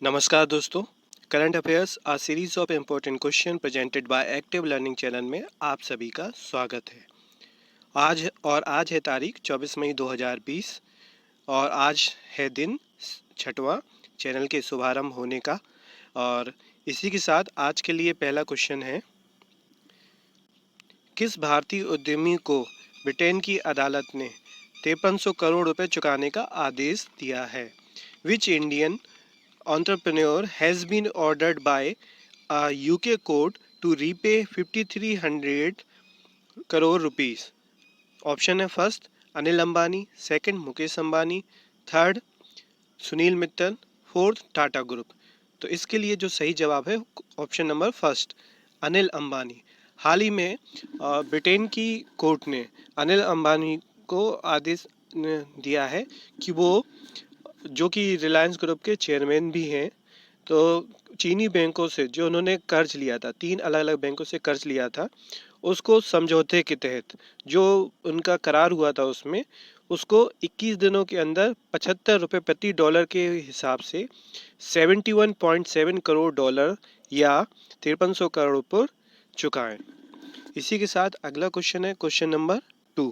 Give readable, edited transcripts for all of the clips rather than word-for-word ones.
नमस्कार दोस्तों। Current affairs a series of important question presented by active learning channel में आप सभी का स्वागत है। आज है तारीख 24 मई 2020 और आज है दिन छठवां चैनल के शुभारंभ होने का। और इसी के साथ आज के लिए पहला क्वेश्चन है, किस भारतीय उद्यमी को ब्रिटेन की अदालत ने 5300 करोड़ रुपए चुकाने का आदेश दिया है? Which Indian entrepreneur has been ordered by a UK court to repay 5300 crore rupees? Option है, first Anil Ambani, second Mukesh Ambani, third Sunil Mittal, fourth Tata group. तो इसके लिए जो सही जवाब है option number first Anil Ambani. हाल ही में ब्रिटेन की कोर्ट ने अनिल अंबानी को आदेश दिया है कि वो, जो कि रिलायंस ग्रुप के चेयरमैन भी हैं, तो चीनी बैंकों से जो उन्होंने कर्ज लिया था, 3 अलग अलग बैंकों से कर्ज लिया था, उसको समझौते के तहत जो उनका करार हुआ था उसमें उसको 21 दिनों के अंदर 75 रुपये प्रति डॉलर के हिसाब से 71.7 करोड़ डॉलर या 5300 करोड़ पर चुकाएं। इसी के साथ अगला क्वेश्चन है क्वेश्चन नंबर 2।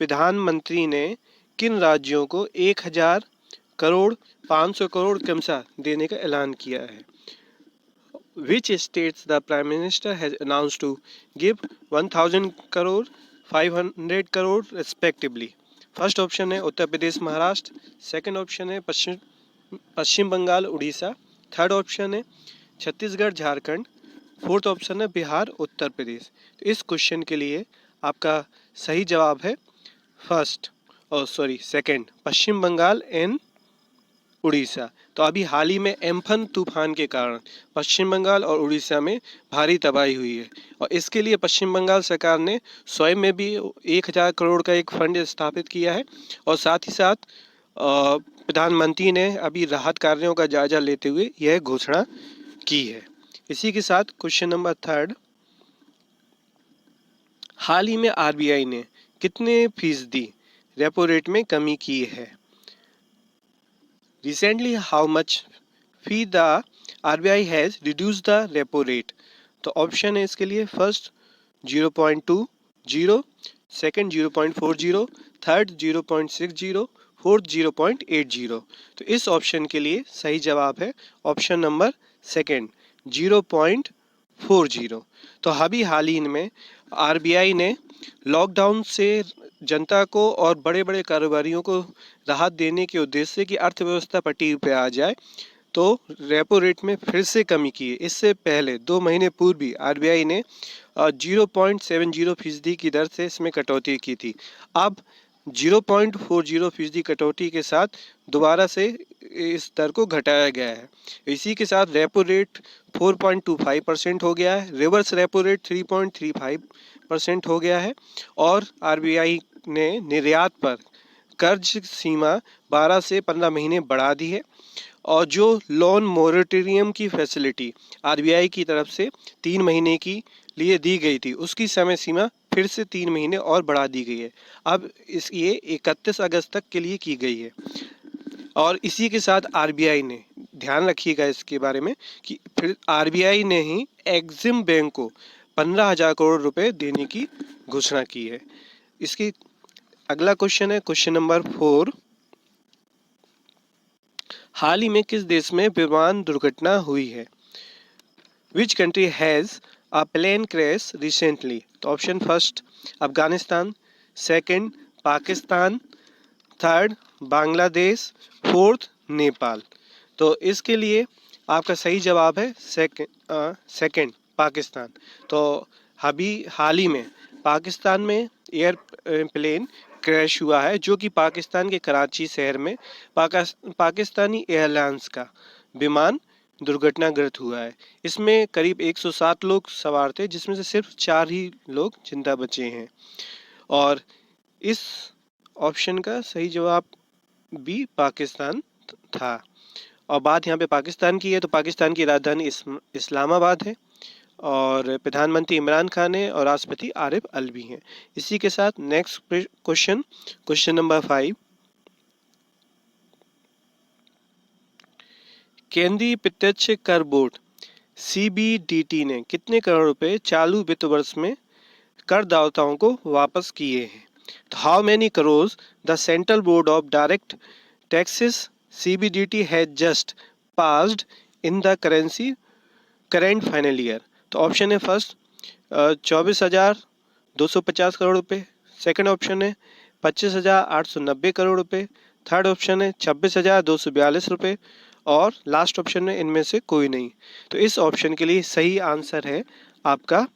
प्रधानमंत्री ने किन राज्यों को 1000 करोड़ 500 करोड़ क्रमशः देने का ऐलान किया है? Which states the Prime Minister has announced to give 1000 crore 500 crore respectively? First option है उत्तर प्रदेश महाराष्ट्र, सेकंड ऑप्शन है पश्चिम बंगाल उड़ीसा, थर्ड ऑप्शन है छत्तीसगढ़ झारखंड, फोर्थ ऑप्शन है बिहार उत्तर प्रदेश। तो इस क्वेश्चन के लिए आपका सही जवाब है सेकंड पश्चिम बंगाल एंड उड़ीसा। तो अभी हाल ही में एम्फन तूफान के कारण पश्चिम बंगाल और उड़ीसा में भारी तबाही हुई है और इसके लिए पश्चिम बंगाल सरकार ने स्वयं में भी 1000 करोड़ का एक फंड स्थापित किया है और साथ ही साथ प्रधानमंत्री ने अभी राहत कार्यों का जायजा लेते हुए यह घोषणा की है। इसी के साथ क्वेश्चन नंबर थर्ड, हाल ही में आरबीआई ने कितने फीसदी रेपो रेट में कमी की है? Recently, how much fee the RBI has reduced the repo rate? तो ऑप्शन है इसके लिए, फर्स्ट 0.20, सेकंड 0.40, थर्ड 0.60, फोर्थ 0.80। तो इस ऑप्शन के लिए सही जवाब है ऑप्शन नंबर सेकंड 0.40। तो अभी हाल ही में आरबीआई ने लॉकडाउन से जनता को और बड़े बड़े कारोबारियों को राहत देने के उद्देश्य से कि अर्थव्यवस्था पटरी पे आ जाए, तो रेपो रेट में फिर से कमी की है। इससे पहले 2 महीने पूर्व भी आरबीआई ने 0.70% की दर से इसमें कटौती की थी। अब 0.40% कटौती के साथ दोबारा से इस दर को घटाया गया है। इसी के साथ रेपो रेट 4.25% हो गया है, रिवर्स रेपो रेट 3.35% हो गया है और आरबीआई ने निर्यात पर कर्ज सीमा 12 से 15 महीने बढ़ा दी है और जो लोन मोरेटोरियम की फैसिलिटी आरबीआई की तरफ से 3 महीने की लिए दी गई थी, उसकी समय सीमा फिर से 3 महीने और बढ़ा दी गई है। अब ये 31 अगस्त तक के लिए की गई है। और इसी के साथ आरबीआई ने, ध्यान रखिएगा इसके बारे में, कि फिर आरबीआई ने ही एक्सिम बैंक को 15,000 करोड़ रुपए देने की घोषणा की है। इसकी अगला क्वेश्चन है क्वेश्चन नंबर 4। हाल ही में किस देश में विमान दुर्घटना हुई है? Which country has a plane crash recently? तो option first Afghanistan, second Pakistan, third Bangladesh, fourth Nepal. तो इसके लिए आपका सही जवाब है सेकंड पाकिस्तान। तो अभी हाल ही में पाकिस्तान में एयरप्लेन क्रैश हुआ है, जो कि पाकिस्तान के कराची शहर में पाकिस्तानी एयरलाइंस का विमान दुर्घटनाग्रस्त हुआ है। इसमें करीब 107 लोग सवार थे, जिसमें से सिर्फ 4 ही लोग जिंदा बचे हैं और इस ऑप्शन का सही जवाब भी पाकिस्तान था। और बात यहाँ पे पाकिस्तान की है, तो पाकिस्तान की राजधानी इस्लामाबाद है और प्रधानमंत्री इमरान खान है और राष्ट्रपति आरिफ अलवी हैं। इसी के साथ नेक्स्ट क्वेश्चन नंबर 5। केंद्रीय प्रत्यक्ष कर बोर्ड CBDT ने कितने करोड़ रुपए चालू वित्त वर्ष में करदाताओं को वापस किए हैं? How many crore the central board of direct taxes CBDT has just passed in the current final year? तो ऑप्शन है फर्स्ट 24,250 करोड़ रुपए, सेकंड ऑप्शन है 25,890 करोड़ रुपए, थर्ड ऑप्शन है 26,242 रुपए और लास्ट ऑप्शन है इनमें से कोई नहीं। तो इस ऑप्शन के लिए सही आंसर है आपका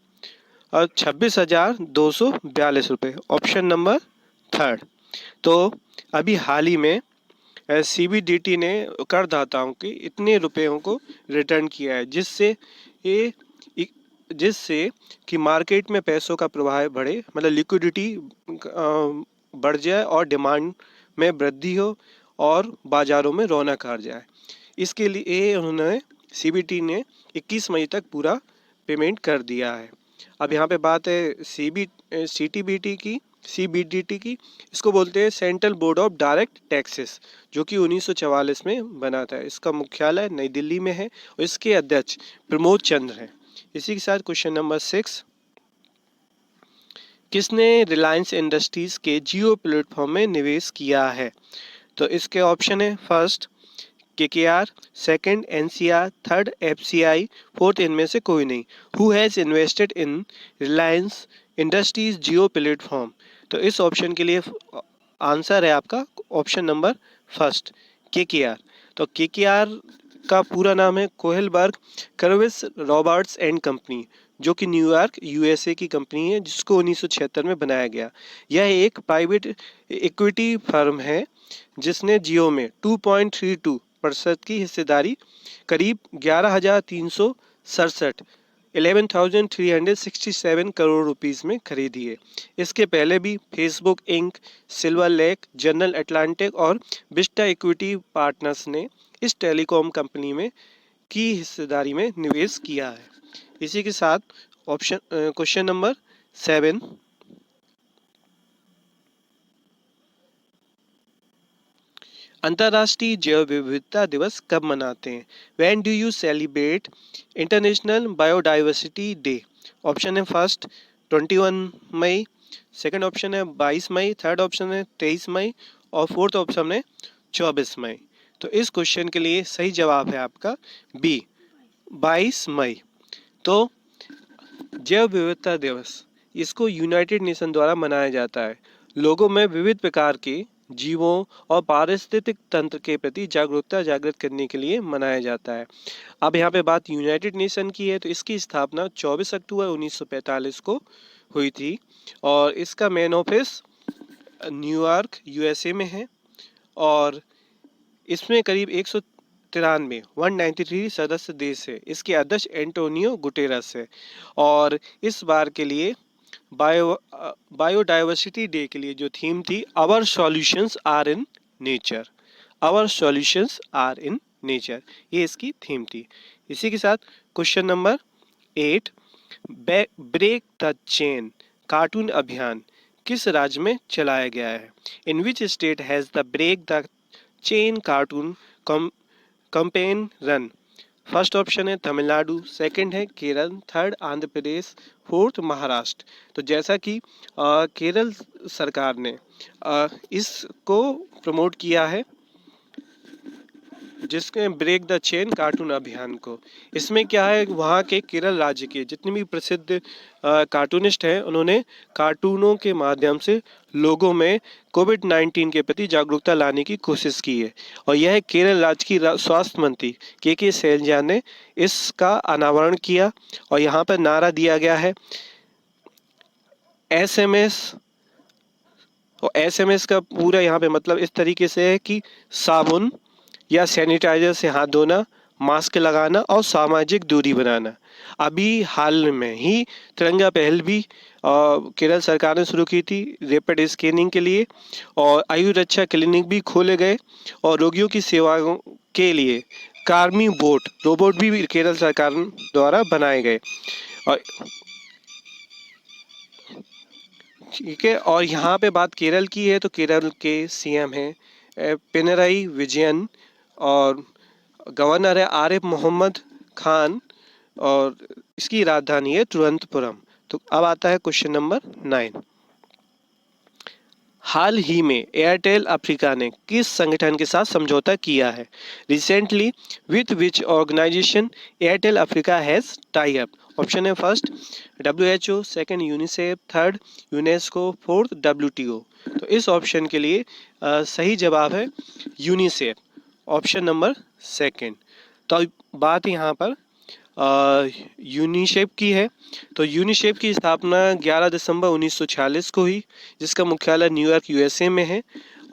26,242 रुपये, ऑप्शन नंबर थर्ड। तो अभी हाल ही में CBDT ने करदाताओं के इतने रुपयों को रिटर्न किया है जिससे कि मार्केट में पैसों का प्रवाह बढ़े, मतलब लिक्विडिटी बढ़ जाए और डिमांड में वृद्धि हो और बाजारों में रौनक आ जाए। इसके लिए उन्होंने CBDT ने 21 मई तक पूरा पेमेंट कर दिया है। अब यहाँ पे बात है CBDT की। इसको बोलते हैं central board of direct taxes, जो कि 1944 में बना था। इसका मुख्यालय नई दिल्ली में है और इसके अध्यक्ष प्रमोद चंद्र हैं। इसी के साथ क्वेश्चन नंबर 6, किसने रिलायंस इंडस्ट्रीज के जियो प्लेटफॉर्म में निवेश किया है? तो इसके ऑप्शन है first KKR, second NCR, third FCI, fourth इनमें से कोई नहीं। Who has invested in Reliance industries Jio platform? तो इस ऑप्शन के लिए आंसर है आपका ऑप्शन नंबर फर्स्ट KKR। तो KKR का पूरा नाम है कोहेलबर्ग कर्विस रॉबर्ट्स एंड कंपनी, जो कि न्यूयॉर्क USA की कंपनी है, जिसको 1976 में बनाया गया। यह एक प्राइवेट इक्विटी फर्म है जिसने जियो में 2.32% की हिस्सेदारी करीब 11,367 करोड़ रुपीस में खरीदी है। इसके पहले भी Facebook Inc, Silver Lake, General Atlantic और विस्टा इक्विटी पार्टनर्स ने इस टेलीकॉम कंपनी में की हिस्सेदारी में निवेश किया है। इसी के साथ क्वेश्चन नंबर 7, अंतर्राष्ट्रीय जैव विविधता दिवस कब मनाते हैं? When do you celebrate international biodiversity day? Option है फर्स्ट 21 मई, सेकंड ऑप्शन है 22 मई, थर्ड ऑप्शन है 23 मई और फोर्थ ऑप्शन है 24 मई। तो इस क्वेश्चन के लिए सही जवाब है आपका बी 22 मई। तो जैव विविधता दिवस, इसको यूनाइटेड नेशन द्वारा मनाया जाता है। लोगों में विविध प्रकार के जीवों और पारिस्थितिक तंत्र के प्रति जागृत करने के लिए मनाया जाता है। अब यहाँ पे बात यूनाइटेड नेशन की है, तो इसकी स्थापना 24 अक्टूबर 1945 को हुई थी और इसका मेन ऑफिस न्यूयॉर्क USA में है और इसमें करीब 193 सदस्य देश है। इसके अध्यक्ष एंटोनियो गुटेरस है और इस बार के लिए बायोडाइवर्सिटी डे के लिए जो थीम थी our solutions are in nature, our solutions are in nature, ये इसकी थीम थी। इसी के साथ question number 8, break the chain cartoon अभियान किस राज्य में चलाया गया है? In which state has the break the chain cartoon campaign run? First option है तमिलनाडु, सेकंड है केरल, थर्ड आंध्र प्रदेश, फोर्थ महाराष्ट्र। तो जैसा कि केरल सरकार ने इसको प्रमोट किया है, जिसके ब्रेक द चेन कार्टून अभियान को, इसमें क्या है, वहाँ के केरल राज्य के जितने भी प्रसिद्ध कार्टूनिस्ट हैं, उन्होंने कार्टूनों के माध्यम से लोगों में कोविड-19 के प्रति जागरूकता लाने की कोशिश की है और यह केरल राज्य की स्वास्थ्य मंत्री के शैलजा ने इसका अनावरण किया और यहाँ पर नारा दिया गया है SMS। और SMS का पूरा यहाँ पे मतलब इस तरीके से है कि साबुन या सैनिटाइजर से हाथ धोना, मास्क लगाना और सामाजिक दूरी बनाना। अभी हाल में ही तिरंगा पहल भी केरल सरकार ने शुरू की थी रैपिड स्कैनिंग के लिए और आयु रक्षा क्लिनिक भी खोले गए और रोगियों की सेवाओं के लिए कार्मी रोबोट भी केरल सरकार द्वारा बनाए गए। और ठीक है, और यहाँ पे बात केरल की है तो केरल के CM हैं पिनराई विजयन और गवर्नर है आरिफ मोहम्मद खान और इसकी राजधानी है तिरुवनंतपुरम। तो अब आता है क्वेश्चन नंबर 9। हाल ही में एयरटेल अफ्रीका ने किस संगठन के साथ समझौता किया है? Recently with which organisation Airtel Africa has tie up? Option है first WHO, second UNICEF, third UNESCO, fourth WTO। तो इस ऑप्शन के लिए सही जवाब है यूनिसेफ, ऑप्शन नंबर सेकंड। तो बात यहाँ पर यूनिसेफ की है। तो यूनिसेफ की स्थापना 11 दिसंबर 1946 को हुई, जिसका मुख्यालय न्यूयॉर्क USA में है।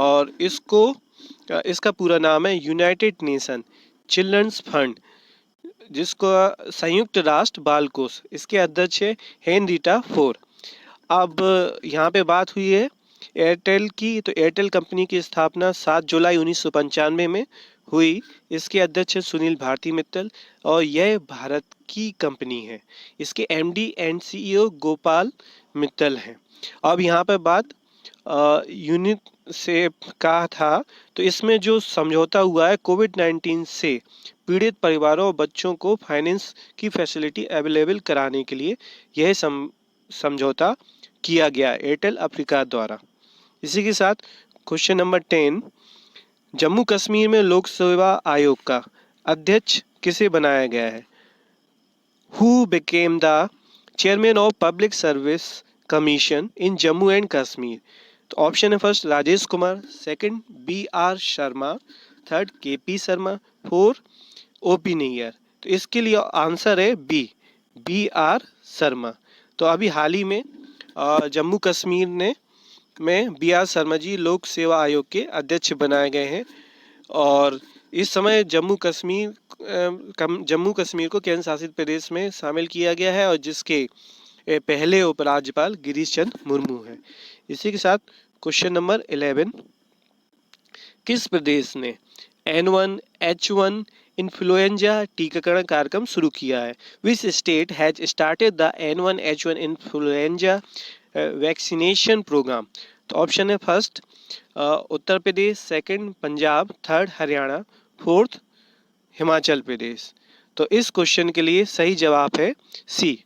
और इसका पूरा नाम है यूनाइटेड नेशन चिल्ड्रंस फंड, जिसको संयुक्त राष्ट्र बाल कोष, इसके अध्यक्ष है हेनरीटा फोर। अब यहाँ पे बात हुई है एयरटेल की। तो एयरटेल कंपनी की स्थापना 7 जुलाई 1995 में हुई। इसके अध्यक्ष है सुनील भारती मित्तल और यह भारत की कंपनी है। इसके MD and CEO Gopal Mittal हैं। अब यहाँ पर बात यूनिट से का था। तो इसमें जो समझौता हुआ है कोविड-19 से पीड़ित परिवारों और बच्चों को फाइनेंस की फैसिलिटी अवेलेबल कराने के लिए यह समझौता किया गया एयरटेल अफ्रीका द्वारा। इसी के साथ क्वेश्चन नंबर 10, जम्मू कश्मीर में लोक सेवा आयोग का अध्यक्ष किसे बनाया गया है? Who became the chairman of public service commission in Jammu and Kashmir? तो ऑप्शन है first Rajesh Kumar, second BR Sharma, third KP Sharma, four OP Nayyar. तो इसके लिए आंसर है BR शर्मा। तो अभी हाल ही में जम्मू कश्मीर में BR शर्मा जी लोक सेवा आयोग के अध्यक्ष बनाए गए हैं। और इस समय जम्मू कश्मीर को केंद्र शासित प्रदेश में शामिल किया गया है और जिसके पहले उपराज्यपाल गिरीश चंद्र मुर्मू हैं। इसी के साथ क्वेश्चन नंबर 11, किस प्रदेश ने N1H1 इन्फ्लुएंजा टीकाकरण कार्यक्रम शुरू किया है? Which state has started the N1H1 influenza vaccination programme? तो ऑप्शन है first Uttar Pradesh, second Punjab, third Haryana, fourth Himachal Pradesh. तो इस क्वेश्चन के लिए सही जवाब है C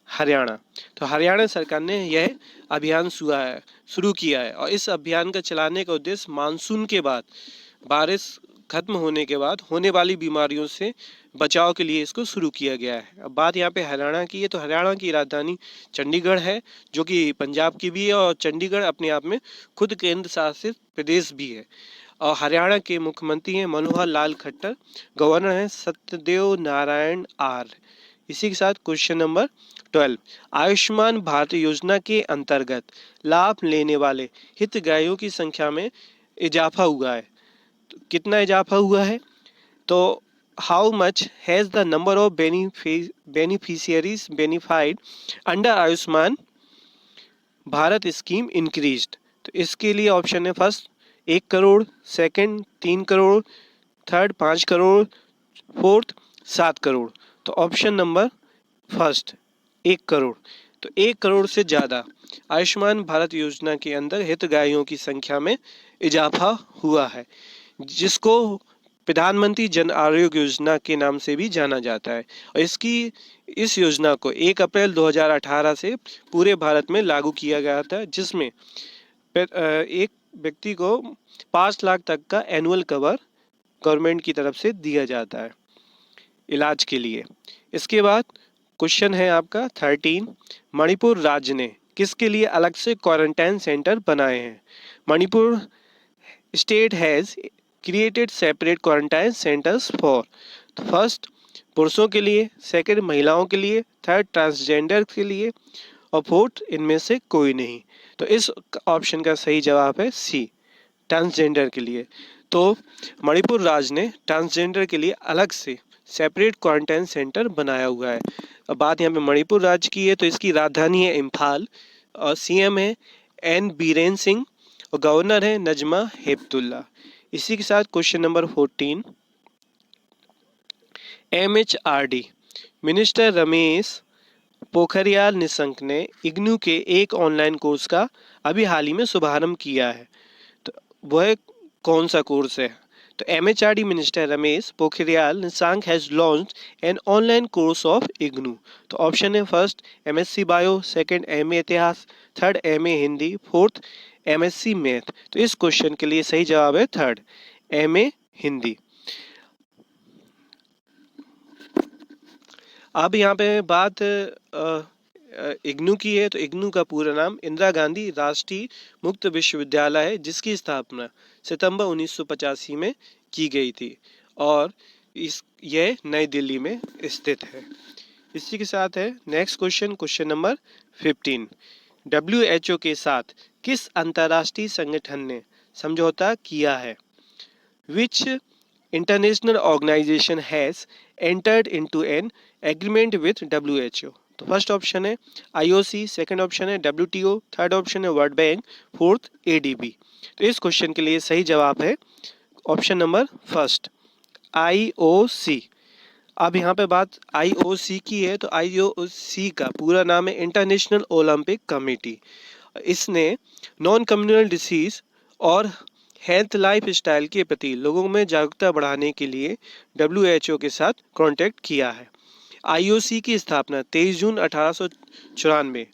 हरियाणा। तो हरियाणा सरकार ने यह अभियान शुरू किया है और इस अभियान का चलाने का उद्देश्य मानसून के बाद बारिश खत्म होने के बाद होने वाली बीमारियों से बचाव के लिए इसको शुरू किया गया है। अब बात यहाँ पे हरियाणा की है। तो हरियाणा की राजधानी चंडीगढ़ है, जो कि पंजाब की भी है और चंडीगढ़ अपने आप में खुद केंद्र शासित प्रदेश भी है। और हरियाणा के मुख्यमंत्री हैं मनोहर लाल खट्टर, गवर्नर हैं सत्यदेव नारायण आर्य। इसी के साथ क्वेश्चन नंबर 12, आयुष्मान भारत योजना के अंतर्गत लाभ लेने वाले हितग्राहियों की संख्या में इजाफा हुआ है। तो कितना इजाफा हुआ है? तो how much has the number of beneficiaries benefited under Ayushman Bharat scheme increased? तो इसके लिए ऑप्शन है first 1 crore, second 3 crore, third 5 crore, fourth 7 crore. तो ऑप्शन नंबर फर्स्ट 1 करोड़। तो 1 करोड़ से ज़्यादा आयुष्मान भारत योजना के अंदर हितग्राहियों की संख्या में इजाफा हुआ है, जिसको प्रधानमंत्री जन आरोग्य योजना के नाम से भी जाना जाता है। और इस योजना को 1 अप्रैल 2018 से पूरे भारत में लागू किया गया था, जिसमें एक व्यक्ति को 5 लाख तक का एनुअल कवर गवर्नमेंट की तरफ से दिया जाता है इलाज के लिए। इसके बाद क्वेश्चन है आपका 13, मणिपुर राज्य ने किसके लिए अलग से क्वारंटाइन सेंटर बनाए हैं? Manipur state has created separate quarantine centres for, first पुरुषों के लिए, सेकंड महिलाओं के लिए, थर्ड ट्रांसजेंडर के लिए और फोर्थ इनमें से कोई नहीं। तो इस ऑप्शन का सही जवाब है C ट्रांसजेंडर के लिए। तो मणिपुर राज्य ने ट्रांसजेंडर के लिए अलग से सेपरेट क्वारंटाइन सेंटर बनाया हुआ है। अब बात यहाँ पे मणिपुर राज्य की है। तो इसकी राजधानी है इम्फाल और CM है N बीरेन सिंह और गवर्नर है नजमा हेपतुल्ला। इसी के साथ question number 14, MHRD minister Ramesh Pokhriyal Nishank ने इग्नू के एक ऑनलाइन कोर्स का अभी हाल ही में शुभारंभ किया है। तो वह कौन सा कोर्स है? तो MHRD minister Ramesh Pokhriyal Nishank has launched an online course of IGNOU. तो ऑप्शन है first MSc bio, second MA इतिहास, third MA Hindi, fourth MSc math. तो इस क्वेश्चन के लिए सही जवाब है थर्ड MA हिंदी। अब यहाँ पे बात इग्नू की है। तो इग्नू का पूरा नाम इंदिरा गांधी राष्ट्रीय मुक्त विश्वविद्यालय है, जिसकी स्थापना सितंबर 1985 में की गई थी और यह नई दिल्ली में स्थित है। इसी के साथ है next question, question number 15। WHO के साथ किस अंतर्राष्ट्रीय संगठन ने समझौता किया है? Which international organization has entered into an agreement with WHO? तो फर्स्ट ऑप्शन है IOC, सेकंड ऑप्शन है WTO, थर्ड ऑप्शन है वर्ल्ड बैंक, फोर्थ ADB। तो इस क्वेश्चन के लिए सही जवाब है ऑप्शन नंबर फर्स्ट IOC। अब यहाँ पे बात IOC की है। तो IOC का पूरा नाम है इंटरनेशनल ओलंपिक कमेटी। इसने नॉन कम्युनल डिसीज और हेल्थ लाइफ स्टाइल के प्रति लोगों में जागरूकता बढ़ाने के लिए WHO के साथ कांटेक्ट किया है। IOC की स्थापना 23 जून 1894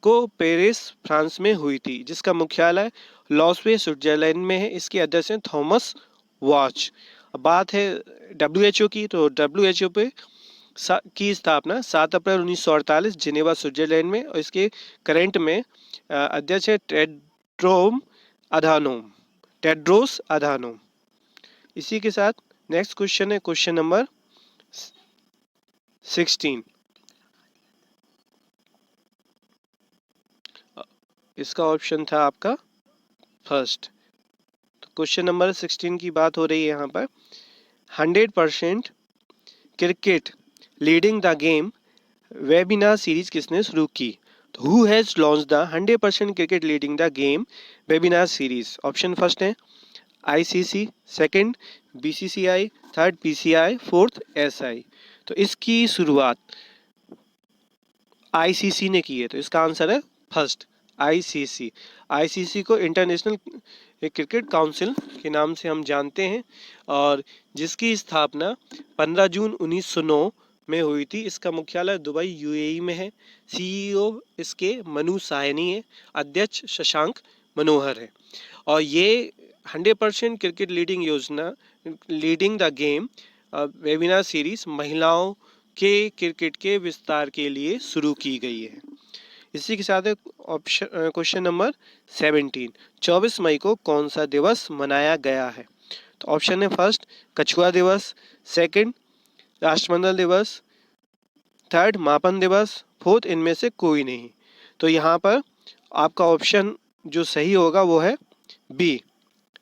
को पेरिस फ्रांस में हुई थी, जिसका मुख्यालय लॉसवे स्विट्जरलैंड में है। इसके अध्यक्ष हैं थॉमस वॉच। बात है WHO की। तो WHO पे की स्थापना 7 अप्रैल 1948 जिनेवा स्विट्जरलैंड में, और इसके करंट में अध्यक्ष है टेड्रोस अधानोम। इसी के साथ नेक्स्ट क्वेश्चन है क्वेश्चन नंबर 16। इसका ऑप्शन था आपका फर्स्ट। तो क्वेश्चन नंबर 16 की बात हो रही है यहाँ पर 100% cricket leading the game webinar series किसने शुरू की? तो who has launch the 100% cricket leading the game webinar series? Option first है ICC, second BCCI, third PCI, fourth SI। तो इसकी शुरुआत ICC ने की है। तो इसका आंसर है फर्स्ट ICC। ICC को इंटरनेशनल क्रिकेट काउंसिल के नाम से हम जानते हैं और जिसकी स्थापना 15 जून 1909 में हुई थी। इसका मुख्यालय दुबई UAE में है। CEO इसके मनु साहनी है, अध्यक्ष शशांक मनोहर है। और ये 100% cricket leading the game webinar series महिलाओं के क्रिकेट के विस्तार के लिए शुरू की गई है। इसी के साथ ऑप्शन क्वेश्चन नंबर 17। 24 मई को कौन सा दिवस मनाया गया है? तो ऑप्शन है फर्स्ट कछुआ दिवस, सेकंड राष्ट्रमंडल दिवस, थर्ड मापन दिवस, फोर्थ इनमें से कोई नहीं। तो यहाँ पर आपका ऑप्शन जो सही होगा वो है B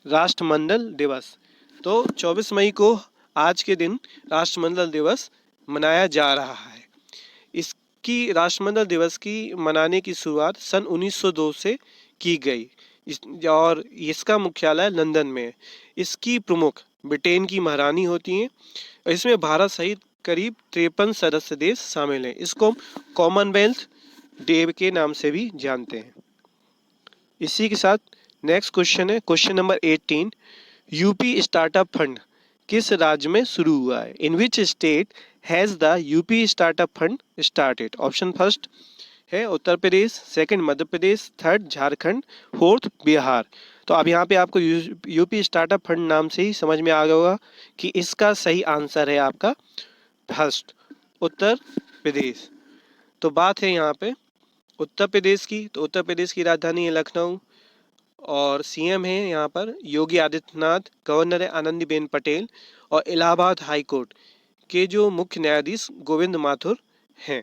राष्ट्रमंडल दिवस। तो 24 मई को आज के दिन राष्ट्रमंडल दिवस मनाया जा रहा है। इसकी राष्ट्रमंडल दिवस की मनाने की शुरुआत सन 1902 से की गई और इसका मुख्यालय लंदन में है। इसकी प्रमुख ब्रिटेन की महारानी होती हैं। इसमें भारत सहित करीब 53 सदस्य देश शामिल हैं। इसको कॉमनवेल्थ डे के नाम से भी जानते हैं। इसी के साथ नेक्स्ट क्वेश्चन है question number 18। UP startup fund किस राज्य में शुरू हुआ है? In which state has the UP startup fund started? Option first है Uttar Pradesh, second Madhya Pradesh, third Jharkhand, fourth Bihar. तो अब यहाँ पे आपको यूपी स्टार्टअप फंड नाम से ही समझ में आ गया होगा कि इसका सही आंसर है आपका फर्स्ट उत्तर प्रदेश। तो बात है यहाँ पे उत्तर प्रदेश की। तो उत्तर प्रदेश की राजधानी है लखनऊ और CM है यहाँ पर योगी आदित्यनाथ, गवर्नर है आनंदीबेन पटेल और इलाहाबाद हाई कोर्ट के जो मुख्य न्यायाधीश गोविंद माथुर हैं।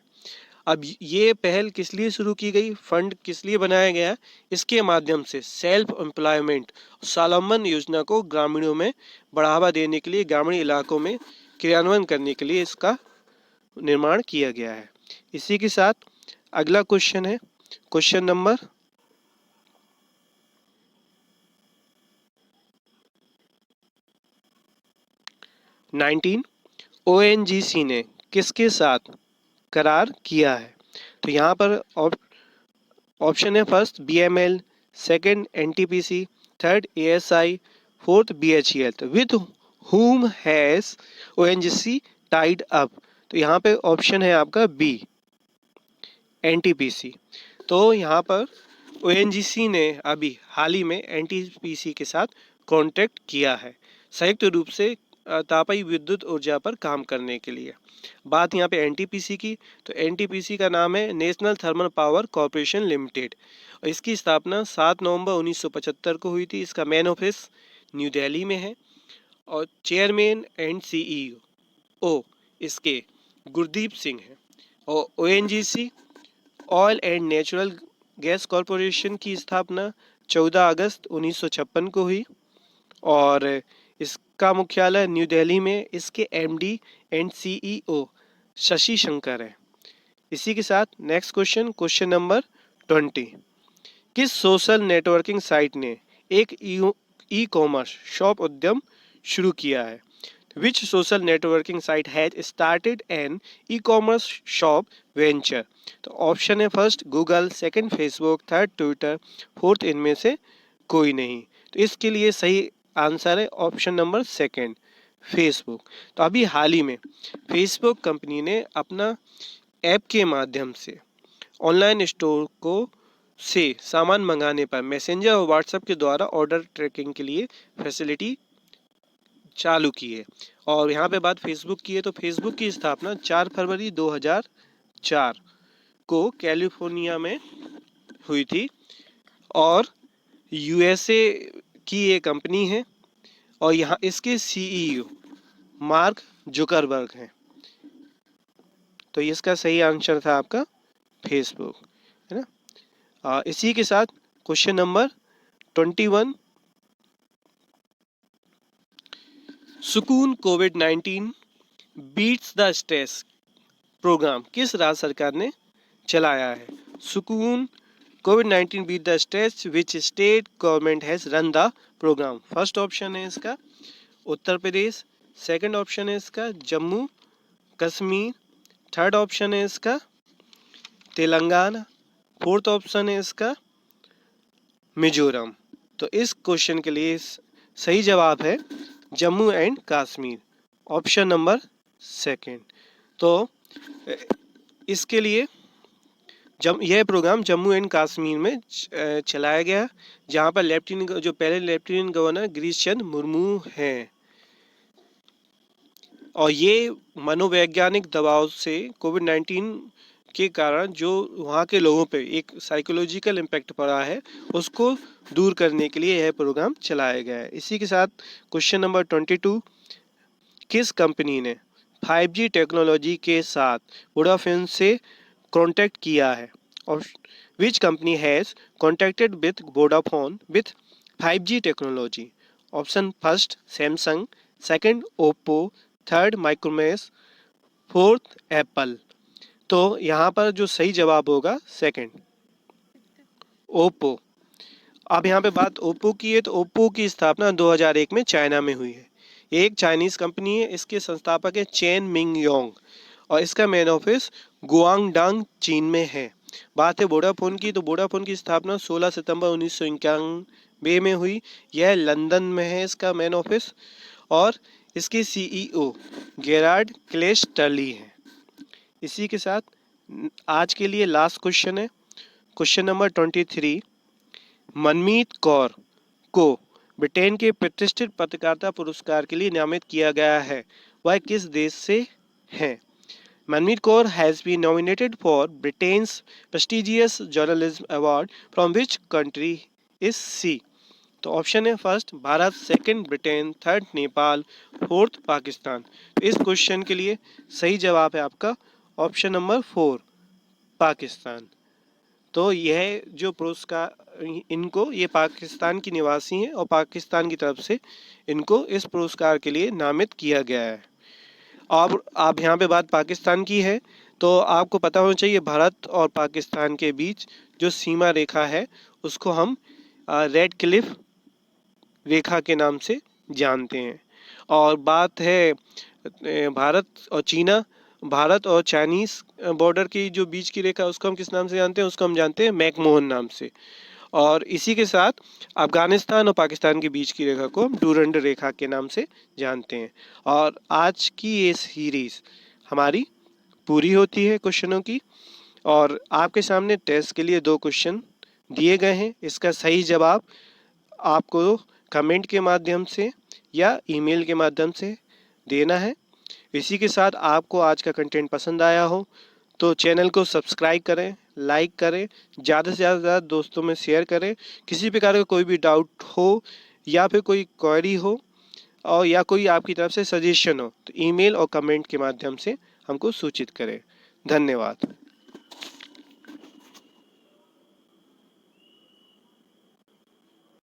अब ये पहल किस लिए शुरू की गई, फंड किस लिए बनाया गया? इसके माध्यम से सेल्फ एम्प्लॉयमेंट स्वावलंबन योजना को ग्रामीणों में बढ़ावा देने के लिए, ग्रामीण इलाकों में क्रियान्वयन करने के लिए इसका निर्माण किया गया है। इसी के साथ अगला क्वेश्चन है क्वेश्चन नंबर 19। ONGC ने किसके साथ करार किया है? तो यहाँ पर ऑप्शन है first BML, second NTPC, third ASI, fourth BHEL, with whom has ONGC tied up? तो यहाँ पे ऑप्शन है आपका बी, NTPC। तो यहाँ पर ONGC ने अभी हाल ही में NTPC के साथ कॉन्ट्रैक्ट किया है संयुक्त रूप से तापीय विद्युत ऊर्जा पर काम करने के लिए। बात यहाँ पे NTPC की, तो NTPC का नाम है national thermal power corporation limited और इसकी स्थापना 7 नवंबर 1975 को हुई थी। इसका मेन ऑफिस न्यू दिल्ली में है और चेयरमैन एंड CEO इसके गुरदीप सिंह है। और ONGC oil and natural gas corporation की स्थापना 14 अगस्त 1956 को हुई और इसका मुख्यालय न्यू दिल्ली में। इसके MD and CEO Shashi Shankar है। इसी के साथ नेक्स्ट क्वेश्चन नंबर 20। किस सोशल नेटवर्किंग साइट ने एक ई-कॉमर्स शॉप उद्यम शुरू किया है? Which social networking site has started an e-commerce shop venture? तो ऑप्शन है first Google, second Facebook, third Twitter, fourth इनमें से कोई नहीं। तो इसके लिए सही आंसर है ऑप्शन नंबर सेकंड, फेसबुक। तो अभी हाल ही में फेसबुक कंपनी ने अपना ऐप के माध्यम से ऑनलाइन स्टोर को से सामान मंगाने पर मैसेंजर और व्हाट्सएप के द्वारा ऑर्डर ट्रैकिंग के लिए फैसिलिटी चालू की है। और यहाँ पे बात फेसबुक की है, तो फेसबुक की स्थापना 4 फरवरी 2004 को कैलिफोर्निया में हुई थी और USA की ये कंपनी है और यहाँ इसके CEO मार्क जुकरबर्ग हैं। तो इसका सही आंसर था आपका फेसबुक, है ना। इसी के साथ क्वेश्चन नंबर 21। सुकून कोविड-19 बीट्स द स्ट्रेस प्रोग्राम किस राज्य सरकार ने चलाया है? सुकून कोविड-19 beat the stress which state government has run the programme? First option है इसका उत्तर प्रदेश, सेकंड ऑप्शन है इसका जम्मू कश्मीर, थर्ड ऑप्शन है इसका तेलंगाना, फोर्थ ऑप्शन है इसका मिजोरम। तो इस क्वेश्चन के लिए सही जवाब है Jammu and Kashmir, option number second. तो इसके लिए यह प्रोग्राम जम्मू एंड कश्मीर में चलाया गया, जहां पर जो पहले लेफ्टिनेंट गवर्नर गिरीश चंद्र मुर्मू हैं। और ये मनोवैज्ञानिक दबाव से कोविड-19 के कारण जो वहाँ के लोगों पे एक साइकोलॉजिकल इम्पैक्ट पड़ा है उसको दूर करने के लिए यह प्रोग्राम चलाया गया है। इसी के साथ क्वेश्चन नंबर 22। किस कंपनी ने 5G टेक्नोलॉजी के साथ वोडाफोन से कॉन्टैक्ट किया है? और which company has contacted with Vodafone with 5G technology? Option first Samsung, second Oppo, third Micromax, fourth Apple. तो यहाँ पर जो सही जवाब होगा सेकंड, ओप्पो। अब यहाँ पे बात ओप्पो की है, तो ओप्पो की स्थापना 2001 में चाइना में हुई है। ये एक चाइनीज कंपनी है। इसके संस्थापक है चेन मिंग योंग और इसका मेन ऑफिस गुआंगडांग चीन में है। बात है वोडाफोन की, तो वोडाफोन की स्थापना 16 सितंबर 1991 में हुई। यह लंदन में है इसका मेन ऑफिस और इसके CEO गेरार्ड क्लेस्टर्ली हैं। इसी के साथ आज के लिए लास्ट क्वेश्चन है क्वेश्चन नंबर 23। मनमीत कौर को ब्रिटेन के प्रतिष्ठित पत्रकारिता पुरस्कार के लिए नामित किया गया है, वह किस देश से है? Manmeet Kaur has been nominated for Britain's prestigious journalism award from which country is she? तो ऑप्शन है first Bharat, second Britain, third Nepal, fourth Pakistan. तो इस क्वेश्चन के लिए सही जवाब है आपका ऑप्शन नंबर 4 पाकिस्तान। तो यह जो पुरस्कार इनको ये पाकिस्तान की निवासी हैं और पाकिस्तान की तरफ से इनको इस पुरस्कार के लिए नामित किया गया है। अब आप यहाँ पे बात पाकिस्तान की है, तो आपको पता होना चाहिए भारत और पाकिस्तान के बीच जो सीमा रेखा है उसको हम रेड क्लिफ रेखा के नाम से जानते हैं। और बात है भारत और चाइनीस बॉर्डर की जो बीच की रेखा उसको हम किस नाम से जानते हैं? उसको हम जानते हैं मैकमोहन नाम से। और इसी के साथ अफगानिस्तान और पाकिस्तान के बीच की रेखा को हम डूरंड रेखा के नाम से जानते हैं। और आज की ये सीरीज हमारी पूरी होती है क्वेश्चनों की। और आपके सामने टेस्ट के लिए 2 क्वेश्चन दिए गए हैं। इसका सही जवाब आपको कमेंट के माध्यम से या ईमेल के माध्यम से देना है। इसी के साथ आपको आज का कंटेंट पसंद आया हो तो चैनल को सब्सक्राइब करें, लाइक करें, ज़्यादा से ज़्यादा दोस्तों में शेयर करें। किसी प्रकार का कोई भी डाउट हो या फिर कोई क्वेरी हो और या कोई आपकी तरफ से सजेशन हो तो ईमेल और कमेंट के माध्यम से हमको सूचित करें। धन्यवाद।